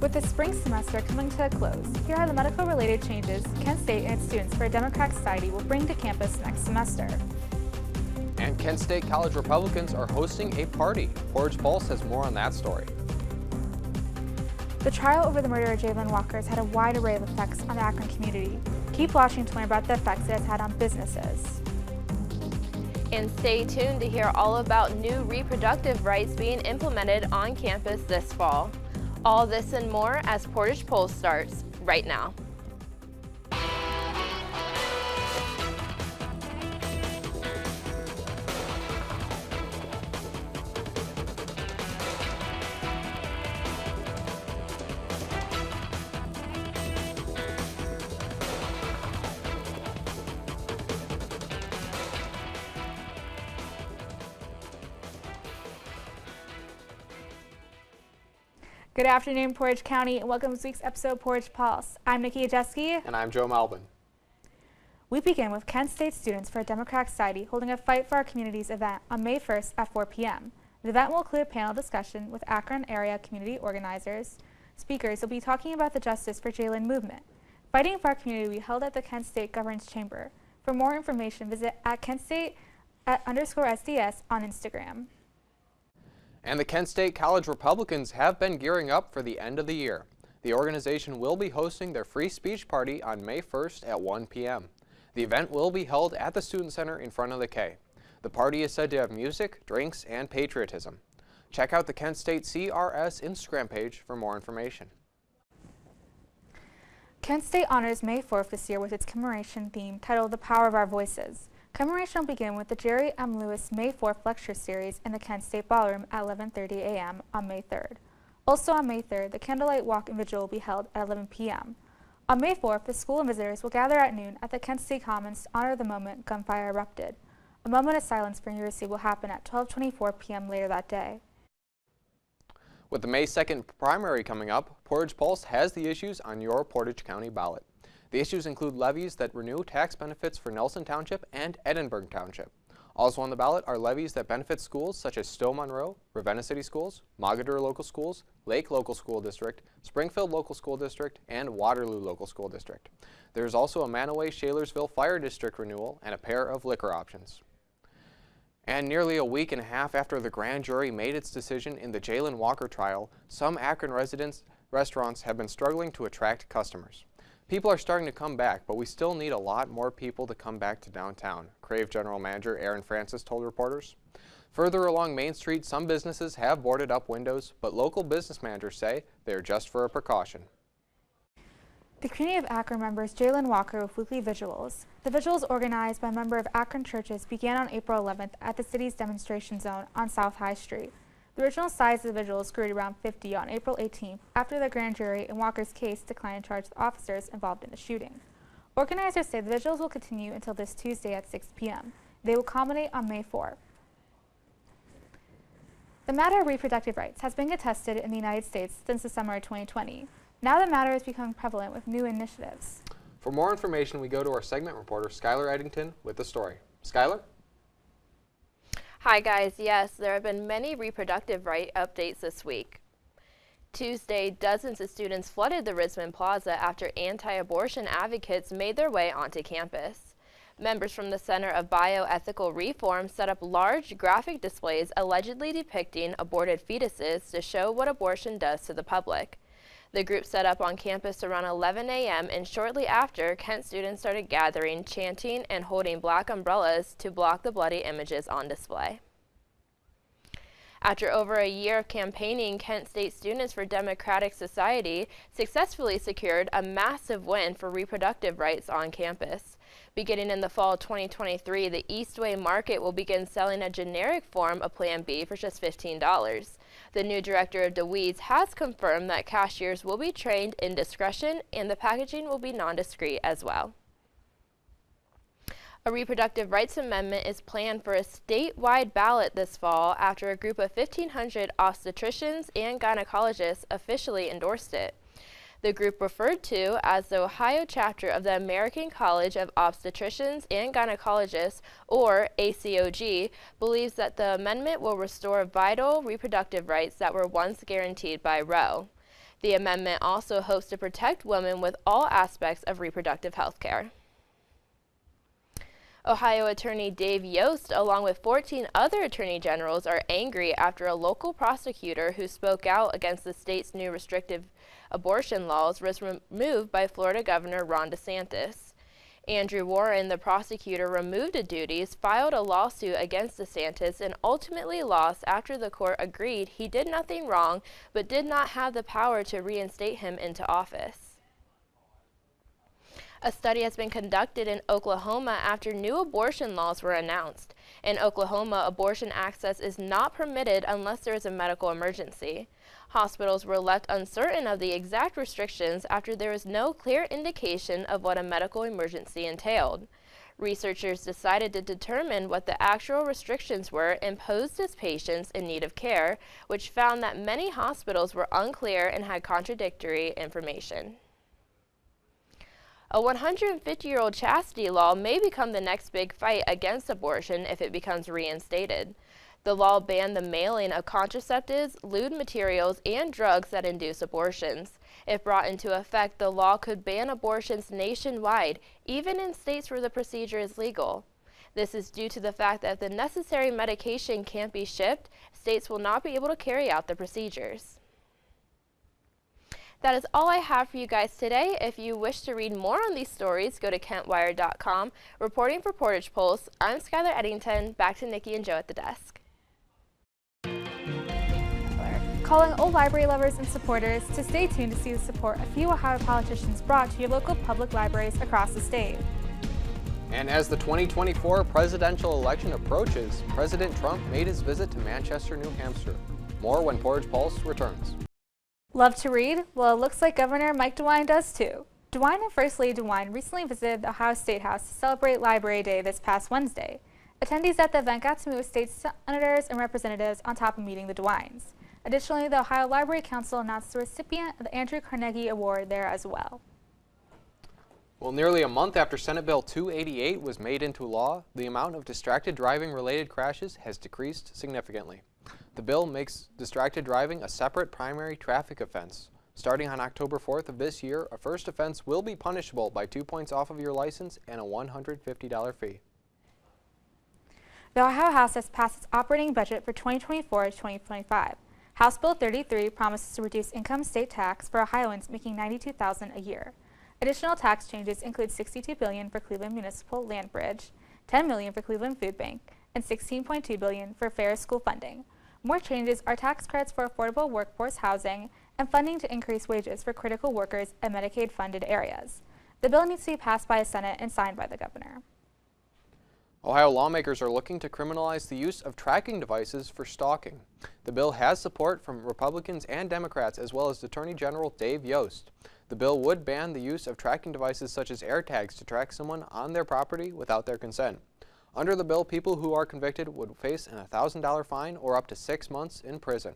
With the spring semester coming to a close, here are the medical-related changes Kent State and its Students for a Democratic Society will bring to campus next semester. And Kent State College Republicans are hosting a party. Portage Pulse has more on that story. The trial over the murder of Jalen Walker has had a wide array of effects on the Akron community. Keep watching to learn about the effects it has had on businesses. And stay tuned to hear all about new reproductive rights being implemented on campus this fall. All this and more as Portage Pulse starts right now. Good afternoon, Portage County, and welcome to this week's episode of Portage Pulse. I'm Nikki Gasiewski. And I'm Joe Malbin. We begin with Kent State Students for a Democratic Society holding a Fight for Our Communities event on May 1st at 4 p.m. The event will include a panel discussion with Akron area community organizers. Speakers will be talking about the Justice for Jalen movement. Fighting for Our Community will be held at the Kent State Governance Chamber. For more information, visit at @KentState_SDS on Instagram. And the Kent State College Republicans have been gearing up for the end of the year. The organization will be hosting their free speech party on May 1st at 1 p.m. The event will be held at the Student Center in front of the K. The party is said to have music, drinks, and patriotism. Check out the Kent State CRS Instagram page for more information. Kent State honors May 4th this year with its commemoration theme titled The Power of Our Voices. Commemoration will begin with the Jerry M. Lewis May 4th lecture series in the Kent State Ballroom at 11:30 a.m. on May 3rd. Also on May 3rd, the Candlelight Walk and Vigil will be held at 11 p.m. On May 4th, the school and visitors will gather at noon at the Kent State Commons to honor the moment gunfire erupted. A moment of silence for University will happen at 12:24 p.m. later that day. With the May 2nd primary coming up, Portage Pulse has the issues on your Portage County ballot. The issues include levies that renew tax benefits for Nelson Township and Edinburgh Township. Also on the ballot are levies that benefit schools such as Stowe Monroe, Ravenna City Schools, Mogadore Local Schools, Lake Local School District, Springfield Local School District, and Waterloo Local School District. There is also a Manaway-Shalersville Fire District renewal and a pair of liquor options. And nearly a week and a half after the grand jury made its decision in the Jalen Walker trial, some Akron restaurants have been struggling to attract customers. People are starting to come back, but we still need a lot more people to come back to downtown, Crave General Manager Aaron Francis told reporters. Further along Main Street, some businesses have boarded up windows, but local business managers say they are just for a precaution. The community of Akron remembers Jalen Walker with weekly vigils. The vigils, organized by a member of Akron churches, began on April 11th at the city's demonstration zone on South High Street. The original size of the vigils grew to around 50 on April 18th after the grand jury in Walker's case declined to charge the officers involved in the shooting. Organizers say the vigils will continue until this Tuesday at 6 p.m. They will culminate on May 4th. The matter of reproductive rights has been contested in the United States since the summer of 2020. Now the matter is becoming prevalent with new initiatives. For more information, we go to our segment reporter, Skylar Edington, with the story. Skylar? Hi guys, yes, there have been many reproductive right updates this week. Tuesday, dozens of students flooded the Risman Plaza after anti-abortion advocates made their way onto campus. Members from the Center of Bioethical Reform set up large graphic displays allegedly depicting aborted fetuses to show what abortion does to the public. The group set up on campus around 11 a.m. and shortly after, Kent students started gathering, chanting, and holding black umbrellas to block the bloody images on display. After over a year of campaigning, Kent State Students for Democratic Society successfully secured a massive win for reproductive rights on campus. Beginning in the fall of 2023, the Eastway Market will begin selling a generic form of Plan B for just $15. The new director of DeWeeds has confirmed that cashiers will be trained in discretion and the packaging will be non-discreet as well. A reproductive rights amendment is planned for a statewide ballot this fall after a group of 1,500 obstetricians and gynecologists officially endorsed it. The group, referred to as the Ohio chapter of the American College of Obstetricians and Gynecologists, or ACOG, believes that the amendment will restore vital reproductive rights that were once guaranteed by Rowe. The amendment also hopes to protect women with all aspects of reproductive health care. Ohio Attorney Dave Yost, along with 14 other attorney generals, are angry after a local prosecutor who spoke out against the state's new restrictive abortion laws was removed by Florida Governor Ron DeSantis. Andrew Warren, the prosecutor removed of duties, filed a lawsuit against DeSantis and ultimately lost after the court agreed he did nothing wrong but did not have the power to reinstate him into office. A study has been conducted in Oklahoma after new abortion laws were announced. In Oklahoma, abortion access is not permitted unless there is a medical emergency. Hospitals were left uncertain of the exact restrictions after there was no clear indication of what a medical emergency entailed. Researchers decided to determine what the actual restrictions were imposed as patients in need of care, which found that many hospitals were unclear and had contradictory information. A 150-year-old chastity law may become the next big fight against abortion if it becomes reinstated. The law banned the mailing of contraceptives, lewd materials, and drugs that induce abortions. If brought into effect, the law could ban abortions nationwide, even in states where the procedure is legal. This is due to the fact that if the necessary medication can't be shipped, states will not be able to carry out the procedures. That is all I have for you guys today. If you wish to read more on these stories, go to kentwire.com. Reporting for Portage Pulse, I'm Skylar Edington. Back to Nikki and Joe at the desk. Calling all library lovers and supporters to stay tuned to see the support a few Ohio politicians brought to your local public libraries across the state. And as the 2024 presidential election approaches, President Trump made his visit to Manchester, New Hampshire. More when Portage Pulse returns. Love to read? Well, it looks like Governor Mike DeWine does too. DeWine and First Lady DeWine recently visited the Ohio State House to celebrate Library Day this past Wednesday. Attendees at the event got to meet with state senators and representatives on top of meeting the DeWines. Additionally, the Ohio Library Council announced the recipient of the Andrew Carnegie Award there as well. Well, nearly a month after Senate Bill 288 was made into law, the amount of distracted driving-related crashes has decreased significantly. The bill makes distracted driving a separate primary traffic offense. Starting on October 4th of this year, a first offense will be punishable by 2 points off of your license and a $150 fee. The Ohio House has passed its operating budget for 2024 to 2025. House Bill 33 promises to reduce income state tax for Ohioans making $92,000 a year. Additional tax changes include $62 billion for Cleveland Municipal Land Bridge, $10 million for Cleveland Food Bank, and $16.2 billion for fair school funding. More changes are tax credits for affordable workforce housing and funding to increase wages for critical workers in Medicaid-funded areas. The bill needs to be passed by the Senate and signed by the governor. Ohio lawmakers are looking to criminalize the use of tracking devices for stalking. The bill has support from Republicans and Democrats, as well as Attorney General Dave Yost. The bill would ban the use of tracking devices such as AirTags to track someone on their property without their consent. Under the bill, people who are convicted would face an $1,000 fine or up to 6 months in prison.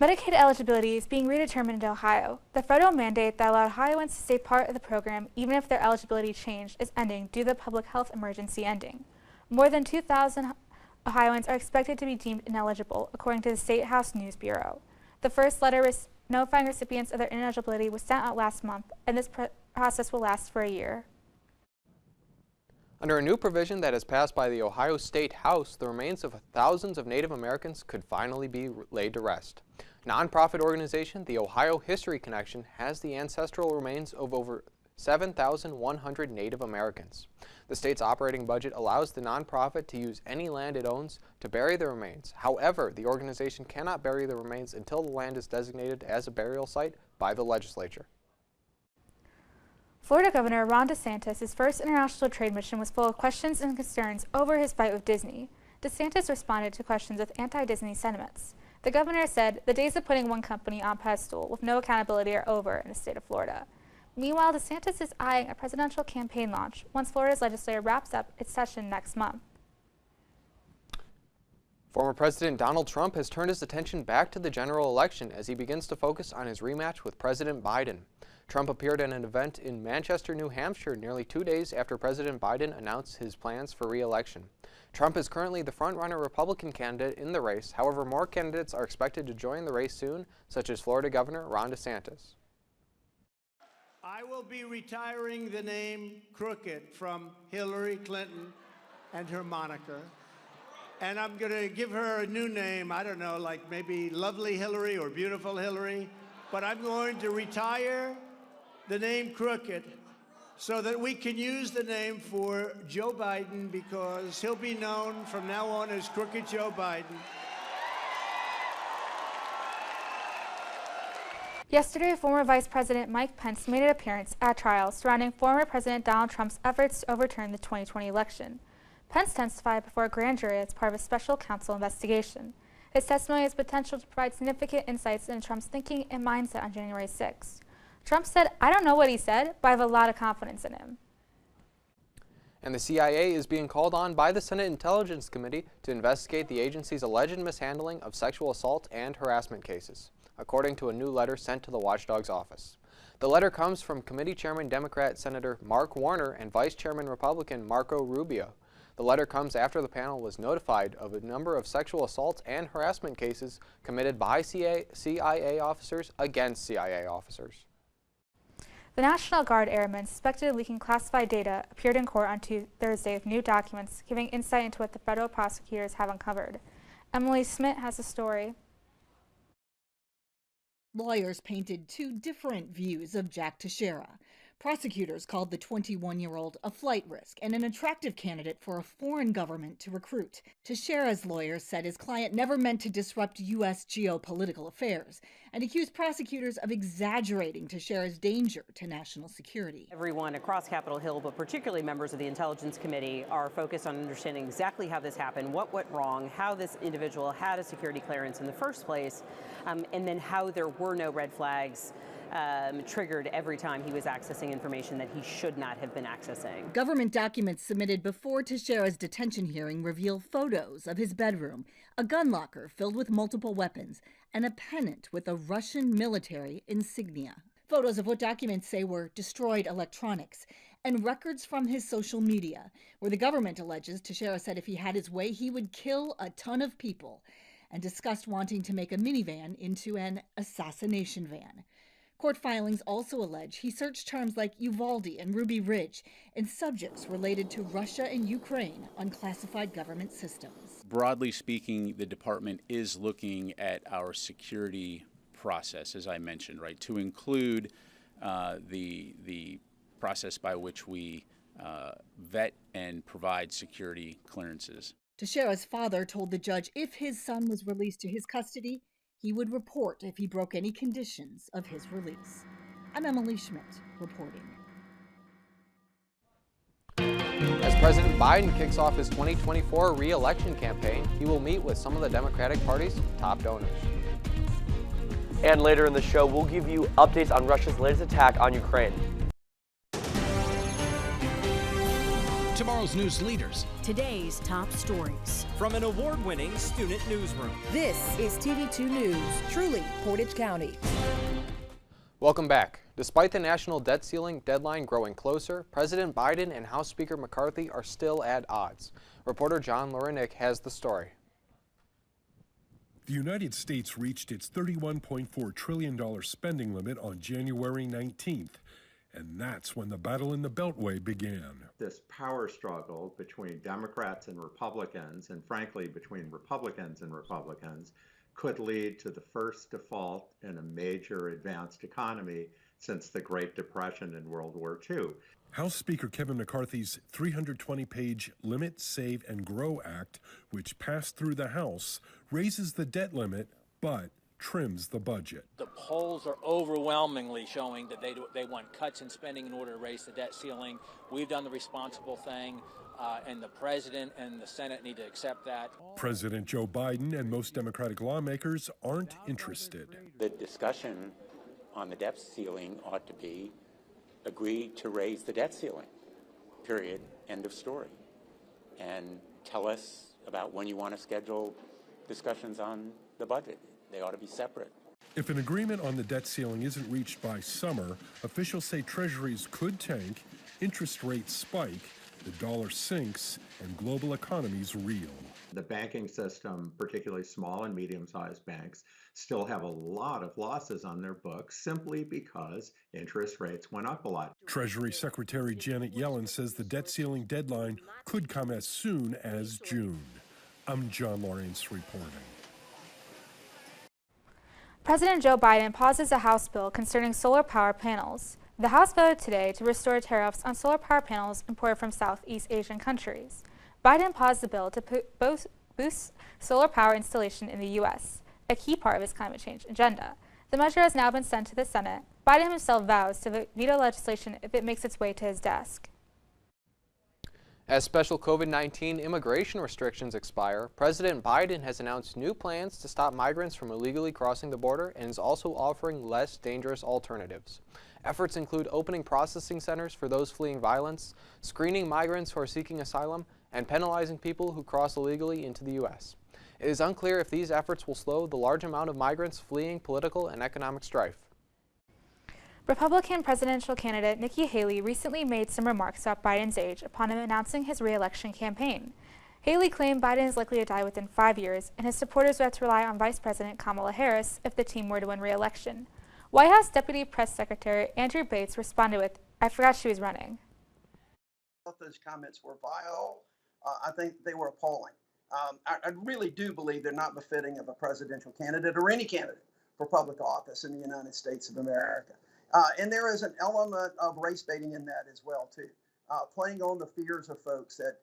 Medicaid eligibility is being redetermined in Ohio. The federal mandate that allowed Ohioans to stay part of the program even if their eligibility changed is ending due to the public health emergency ending. More than 2,000 Ohioans are expected to be deemed ineligible, according to the State House News Bureau. The first letter notifying recipients of their ineligibility was sent out last month, and this process will last for a year. Under a new provision that has passed by the Ohio State House, the remains of thousands of Native Americans could finally be laid to rest. Nonprofit organization the Ohio History Connection has the ancestral remains of over 7,100 Native Americans. The state's operating budget allows the nonprofit to use any land it owns to bury the remains. However, the organization cannot bury the remains until the land is designated as a burial site by the legislature. Florida Governor Ron DeSantis' first international trade mission was full of questions and concerns over his fight with Disney. DeSantis responded to questions with anti-Disney sentiments. The governor said the days of putting one company on pedestal with no accountability are over in the state of Florida. Meanwhile, DeSantis is eyeing a presidential campaign launch once Florida's legislature wraps up its session next month. Former President Donald Trump has turned his attention back to the general election as he begins to focus on his rematch with President Biden. Trump appeared at an event in Manchester, New Hampshire, nearly 2 days after President Biden announced his plans for re-election. Trump is currently the front-runner Republican candidate in the race. However, more candidates are expected to join the race soon, such as Florida Governor Ron DeSantis. I will be retiring the name Crooked from Hillary Clinton and her moniker. And I'm going to give her a new name, I don't know, like maybe Lovely Hillary or Beautiful Hillary. But I'm going to retire the name Crooked so that we can use the name for Joe Biden, because he'll be known from now on as Crooked Joe Biden. Yesterday, former Vice President Mike Pence made an appearance at trial surrounding former President Donald Trump's efforts to overturn the 2020 election. Pence testified before a grand jury as part of a special counsel investigation. His testimony has potential to provide significant insights into Trump's thinking and mindset on January 6. Trump said, "I don't know what he said, but I have a lot of confidence in him." And the CIA is being called on by the Senate Intelligence Committee to investigate the agency's alleged mishandling of sexual assault and harassment cases, according to a new letter sent to the watchdog's office. The letter comes from Committee Chairman Democrat Senator Mark Warner and Vice Chairman Republican Marco Rubio. The letter comes after the panel was notified of a number of sexual assault and harassment cases committed by CIA officers against CIA officers. The National Guard airmen suspected of leaking classified data appeared in court on Thursday with new documents giving insight into what the federal prosecutors have uncovered. Emily Smith has the story. Lawyers painted two different views of Jack Teixeira. Prosecutors called the 21-year-old a flight risk and an attractive candidate for a foreign government to recruit. Teixeira's lawyers said his client never meant to disrupt U.S. geopolitical affairs and accused prosecutors of exaggerating Teixeira's danger to national security. Everyone across Capitol Hill, but particularly members of the Intelligence Committee, are focused on understanding exactly how this happened, what went wrong, how this individual had a security clearance in the first place, and then how there were no red flags triggered every time he was accessing information that he should not have been accessing. Government documents submitted before Teixeira's detention hearing reveal photos of his bedroom, a gun locker filled with multiple weapons, and a pennant with a Russian military insignia. Photos of what documents say were destroyed electronics, and records from his social media, where the government alleges Teixeira said if he had his way, he would kill a ton of people, and discussed wanting to make a minivan into an assassination van. Court filings also allege he searched terms like Uvalde and Ruby Ridge in subjects related to Russia and Ukraine on classified government systems. Broadly speaking, the department is looking at our security process, as I mentioned, right, to include the process by which we vet and provide security clearances. Teixeira's father told the judge if his son was released to his custody, he would report if he broke any conditions of his release. I'm Emily Schmidt, reporting. As President Biden kicks off his 2024 re-election campaign, he will meet with some of the Democratic Party's top donors. And later in the show, we'll give you updates on Russia's latest attack on Ukraine. Tomorrow's news leaders. Today's top stories. From an award-winning student newsroom. This is TV2 News, truly Portage County. Welcome back. Despite the national debt ceiling deadline growing closer, President Biden and House Speaker McCarthy are still at odds. Reporter John Lorenick has the story. The United States reached its $31.4 trillion spending limit on January 19th. And that's when the battle in the Beltway began. This power struggle between Democrats and Republicans, and frankly between Republicans and Republicans, could lead to the first default in a major advanced economy since the Great Depression and World War II. House Speaker Kevin McCarthy's 320-page Limit, Save, and Grow Act, which passed through the House, raises the debt limit, but trims the budget. The polls are overwhelmingly showing that they want cuts in spending in order to raise the debt ceiling. We've done the responsible thing, and the president and the Senate need to accept that. President Joe Biden and most Democratic lawmakers aren't interested. The discussion on the debt ceiling ought to be agree to raise the debt ceiling, period, end of story. And tell us about when you want to schedule discussions on the budget. They ought to be separate. If an agreement on the debt ceiling isn't reached by summer, officials say treasuries could tank, interest rates spike, the dollar sinks, and global economies reel. The banking system, particularly small and medium-sized banks, still have a lot of losses on their books simply because interest rates went up a lot. Treasury Secretary Janet Yellen says the debt ceiling deadline could come as soon as June. I'm John Lawrence reporting. President Joe Biden pauses a House bill concerning solar power panels. The House voted today to restore tariffs on solar power panels imported from Southeast Asian countries. Biden paused the bill to boost solar power installation in the U.S., a key part of his climate change agenda. The measure has now been sent to the Senate. Biden himself vows to veto legislation if it makes its way to his desk. As special COVID-19 immigration restrictions expire, President Biden has announced new plans to stop migrants from illegally crossing the border and is also offering less dangerous alternatives. Efforts include opening processing centers for those fleeing violence, screening migrants who are seeking asylum, and penalizing people who cross illegally into the U.S. It is unclear if these efforts will slow the large amount of migrants fleeing political and economic strife. Republican presidential candidate Nikki Haley recently made some remarks about Biden's age upon him announcing his re-election campaign. Haley claimed Biden is likely to die within 5 years, and his supporters would have to rely on Vice President Kamala Harris if the team were to win re-election. White House Deputy Press Secretary Andrew Bates responded with, "I forgot she was running." Those comments were vile. I think they were appalling. I really do believe they're not befitting of a presidential candidate or any candidate for public office in the United States of America. And there is an element of race baiting in that as well, too, playing on the fears of folks that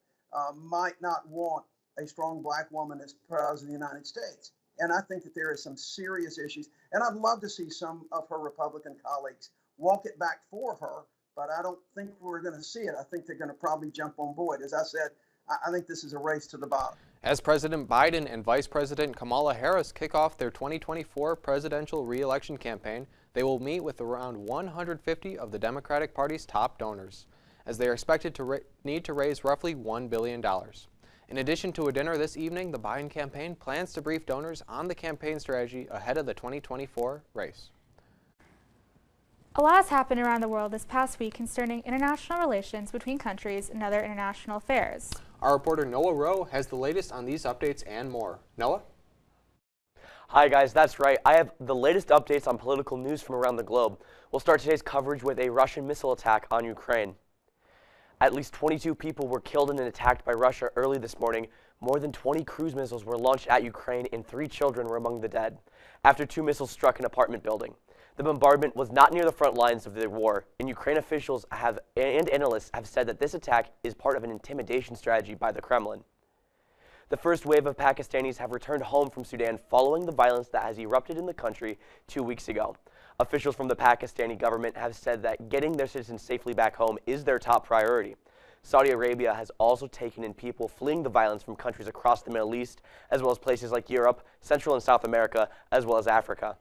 might not want a strong black woman as president of the United States. And I think that there is some serious issues. And I'd love to see some of her Republican colleagues walk it back for her, but I don't think we're going to see it. I think they're going to probably jump on board. As I said, I think this is a race to the bottom. As President Biden and Vice President Kamala Harris kick off their 2024 presidential re-election campaign, they will meet with around 150 of the Democratic Party's top donors, as they are expected to need to raise roughly $1 billion. In addition to a dinner this evening, the Biden campaign plans to brief donors on the campaign strategy ahead of the 2024 race. A lot has happened around the world this past week concerning international relations between countries and other international affairs. Our reporter Noah Rowe has the latest on these updates and more. Noah? Hi guys, that's right. I have the latest updates on political news from around the globe. We'll start today's coverage with a Russian missile attack on Ukraine. At least 22 people were killed in an attack by Russia early this morning. More than 20 cruise missiles were launched at Ukraine and 3 children were among the dead after 2 missiles struck an apartment building. The bombardment was not near the front lines of the war, and Ukraine officials and analysts have said that this attack is part of an intimidation strategy by the Kremlin. The first wave of Pakistanis have returned home from Sudan following the violence that has erupted in the country 2 weeks ago. Officials from the Pakistani government have said that getting their citizens safely back home is their top priority. Saudi Arabia has also taken in people fleeing the violence from countries across the Middle East, as well as places like Europe, Central and South America, as well as Africa.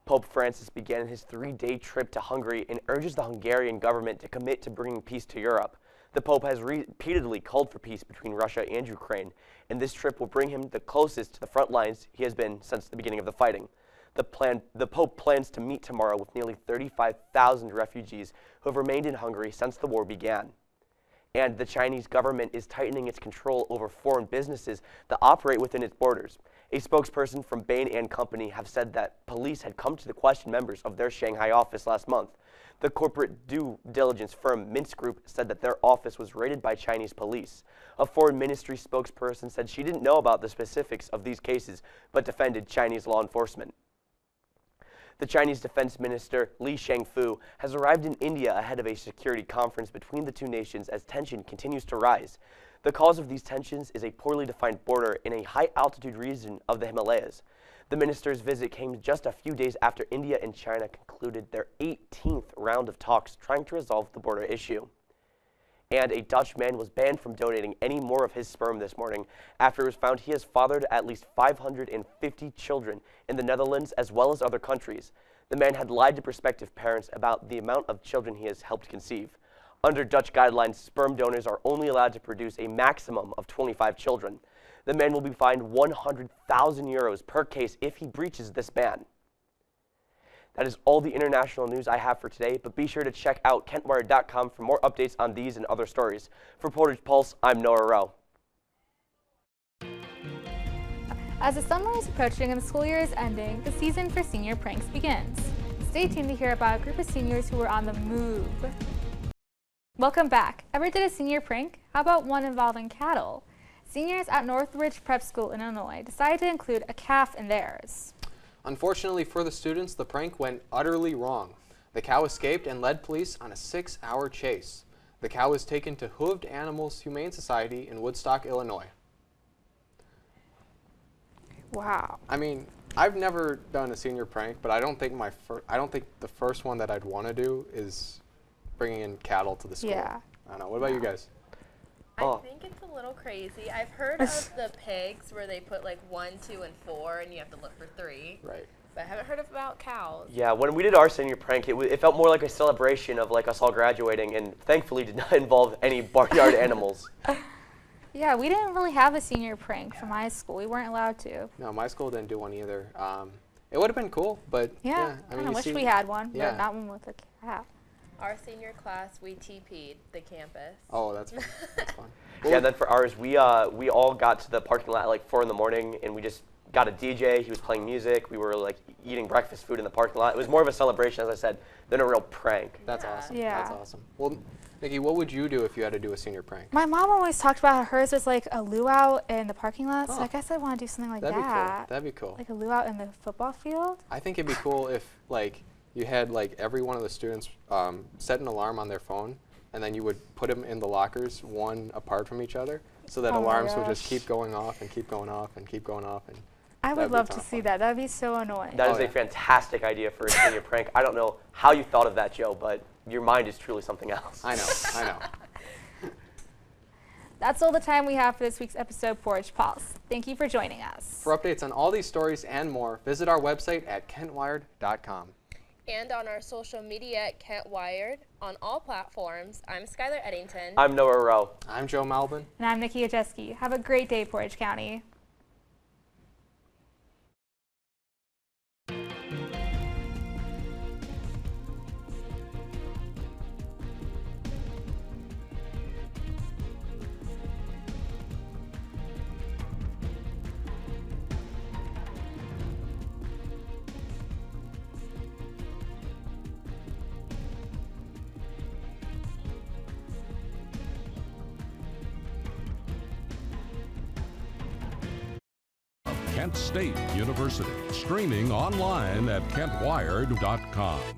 Pope Francis began his 3-day trip to Hungary and urges the Hungarian government to commit to bringing peace to Europe. The Pope has repeatedly called for peace between Russia and Ukraine, and this trip will bring him the closest to the front lines he has been since the beginning of the fighting. The Pope plans to meet tomorrow with nearly 35,000 refugees who have remained in Hungary since the war began. And the Chinese government is tightening its control over foreign businesses that operate within its borders. A spokesperson from Bain & Company have said that police had come to question members of their Shanghai office last month. The corporate due diligence firm Mintz Group said that their office was raided by Chinese police. A foreign ministry spokesperson said she didn't know about the specifics of these cases, but defended Chinese law enforcement. The Chinese Defense Minister Li Shangfu has arrived in India ahead of a security conference between the two nations as tension continues to rise. The cause of these tensions is a poorly defined border in a high-altitude region of the Himalayas. The minister's visit came just a few days after India and China concluded their 18th round of talks trying to resolve the border issue. And a Dutch man was banned from donating any more of his sperm this morning after it was found he has fathered at least 550 children in the Netherlands as well as other countries. The man had lied to prospective parents about the amount of children he has helped conceive. Under Dutch guidelines, sperm donors are only allowed to produce a maximum of 25 children. The man will be fined 100,000 euros per case if he breaches this ban. That is all the international news I have for today, but be sure to check out KentWire.com for more updates on these and other stories. For Portage Pulse, I'm Noah Rowe. As the summer is approaching and the school year is ending, the season for senior pranks begins. Stay tuned to hear about a group of seniors who were on the move. Welcome back. Ever did a senior prank? How about one involving cattle? Seniors at Northridge Prep School in Illinois decided to include a calf in theirs. Unfortunately for the students, the prank went utterly wrong. The cow escaped and led police on a 6-hour chase. The cow was taken to Hooved Animals Humane Society in Woodstock, Illinois. Wow. I mean, I've never done a senior prank, but I don't think the first one that I'd want to do is bringing in cattle to the school. Yeah. I don't know. What about you guys? I think it's a little crazy. I've heard of the pigs where they put like 1, 2, and 4, and you have to look for 3. Right. But I haven't heard about cows. Yeah, when we did our senior prank, it felt more like a celebration of like us all graduating, and thankfully did not involve any barnyard animals. Yeah, we didn't really have a senior prank for my school. We weren't allowed to. No, my school didn't do one either. It would have been cool, but yeah, I mean, wish we had one, yeah. but not one with a cat. Our senior class, we TP'd the campus. Oh, that's fun. That's fun. Yeah, then for ours, we all got to the parking lot at like 4 in the morning, and we just got a DJ. He was playing music. We were like eating breakfast food in the parking lot. It was more of a celebration, as I said, than a real prank. That's awesome. Yeah. That's awesome. Well, Nikki, what would you do if you had to do a senior prank? My mom always talked about how hers was like a luau in the parking lot, so I guess I want to do something like That'd that. That'd be cool. Like a luau in the football field? I think it'd be cool if like you had like every one of the students set an alarm on their phone, and then you would put them in the lockers one apart from each other, so that alarms would just keep going off and keep going off and keep going off. And I would love to see that. That'd be so annoying. That is a fantastic idea for a senior prank. I don't know how you thought of that, Joe, but your mind is truly something else. I know. That's all the time we have for this week's episode of Portage Pulse. Thank you for joining us. For updates on all these stories and more, visit our website at kentwired.com. And on our social media at Kent Wired on all platforms. I'm Skylar Edington. I'm Noah Rowe. I'm Joe Malbin. And I'm Nikki Gasiewski. Have a great day, Portage County. Kent State University, streaming online at kentwired.com.